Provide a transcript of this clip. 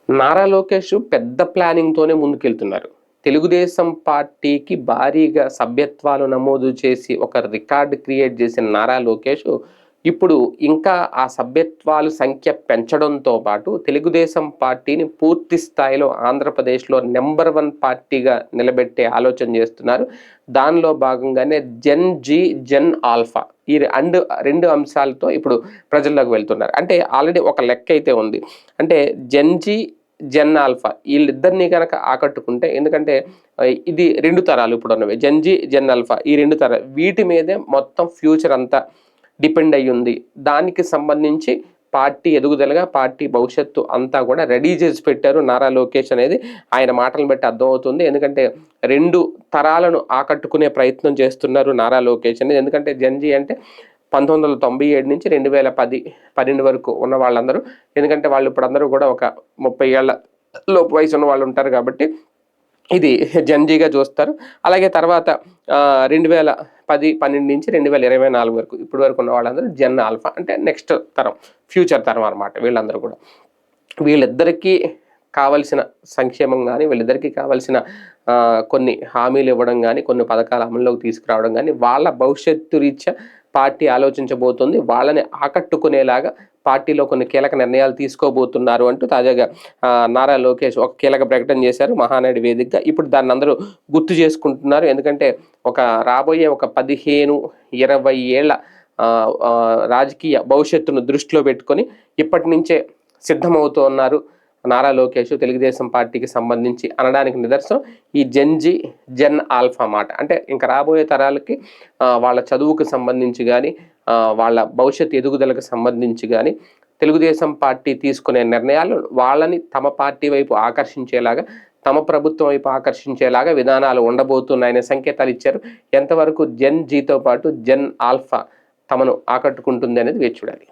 నారా లోకేష్ పెద్ద ప్లానింగ్‌తోనే ముందుకెళ్తున్నారు. తెలుగుదేశం పార్టీకి భారీగా సభ్యత్వాలు నమోదు చేసి ఒక రికార్డ్ క్రియేట్ చేసిన నారా లోకేష్ ఇప్పుడు ఇంకా ఆ సభ్యత్వాల సంఖ్య పెంచడంతో పాటు తెలుగుదేశం పార్టీని పూర్తి స్థాయిలో ఆంధ్రప్రదేశ్‌లో నంబర్ 1 పార్టీగా నిలబెట్టే ఆలోచన చేస్తున్నారు. దానిలో భాగంగానే జెన్ జీ, జెన్ ఆల్ఫా ఈ 2 అంశాలతో ఇప్పుడు ప్రజల్లోకి వెళ్తున్నారు. అంటే ఆల్రెడీ ఒక లెక్క అయితే ఉంది. అంటే జెన్ జీ, జెన్ ఆల్ఫా వీళ్ళిద్దరిని కనుక ఆకట్టుకుంటే, ఎందుకంటే ఇది 2 తరాలు ఇప్పుడున్నవి. జెన్ జీ, జెన్ ఆల్ఫా ఈ 2 తరాలు వీటి మీదే మొత్తం ఫ్యూచర్ అంతా డిపెండ్ అయ్యి ఉంది. దానికి సంబంధించి పార్టీ ఎదుగుదలగా పార్టీ భవిష్యత్తు అంతా కూడా రెడీ చేసి పెట్టారు నారా లోకేష్ అనేది ఆయన మాటలను బట్టి అర్థమవుతుంది. ఎందుకంటే 2 తరాలను ఆకట్టుకునే ప్రయత్నం చేస్తున్నారు నారా లోకేష్ అనేది. ఎందుకంటే జెన్ జీ అంటే 1997 నుంచి 2010, 12 వరకు ఉన్న వాళ్ళందరూ. ఎందుకంటే వాళ్ళు ఇప్పుడు అందరూ కూడా ఒక 30 ఏళ్ల లోపు వయసు ఉన్న వాళ్ళు ఉంటారు కాబట్టి ఇది జెన్జీగా చూస్తారు. అలాగే తర్వాత 2010, 12 నుంచి 2024 వరకు ఇప్పటి వరకు ఉన్న వాళ్ళందరూ జెన్ ఆల్ఫా అంటే నెక్స్ట్ తరం, ఫ్యూచర్ తరం అనమాట వీళ్ళందరూ కూడా. వీళ్ళిద్దరికీ కావలసిన సంక్షేమం కానీ, వీళ్ళిద్దరికీ కావలసిన కొన్ని హామీలు ఇవ్వడం కానీ, కొన్ని పథకాలు అమల్లోకి తీసుకురావడం కానీ, వాళ్ళ భవిష్యత్తు రీత్యా పార్టీ ఆలోచించబోతుంది. వాళ్ళని ఆకట్టుకునేలాగా పార్టీలో కొన్ని కీలక నిర్ణయాలు తీసుకోబోతున్నారు అంటూ తాజాగా నారా లోకేష్ ఒక కీలక ప్రకటన చేశారు మహానాయుడు వేదికగా. ఇప్పుడు దాన్ని అందరూ గుర్తు చేసుకుంటున్నారు. ఎందుకంటే రాబోయే ఒక 15, 20 ఏళ్ల రాజకీయ భవిష్యత్తును దృష్టిలో పెట్టుకొని ఇప్పటి నుంచే సిద్ధమవుతూ ఉన్నారు నారా లోకేష్ తెలుగుదేశం పార్టీకి సంబంధించి అనడానికి నిదర్శనం ఈ జెన్జీ, జెన్ ఆల్ఫా మాట. అంటే ఇంకా రాబోయే తరాలకి వాళ్ళ చదువుకు సంబంధించి కానీ, వాళ్ళ భవిష్యత్ ఎదుగుదలకు సంబంధించి కానీ తెలుగుదేశం పార్టీ తీసుకునే నిర్ణయాలు వాళ్ళని తమ పార్టీ వైపు ఆకర్షించేలాగా, తమ ప్రభుత్వం వైపు ఆకర్షించేలాగా విధానాలు ఉండబోతున్నాయనే సంకేతాలు ఇచ్చారు. ఎంతవరకు జెన్ జీతో పాటు జెన్ ఆల్ఫా తమను ఆకట్టుకుంటుంది అనేది వేచి చూడాలి.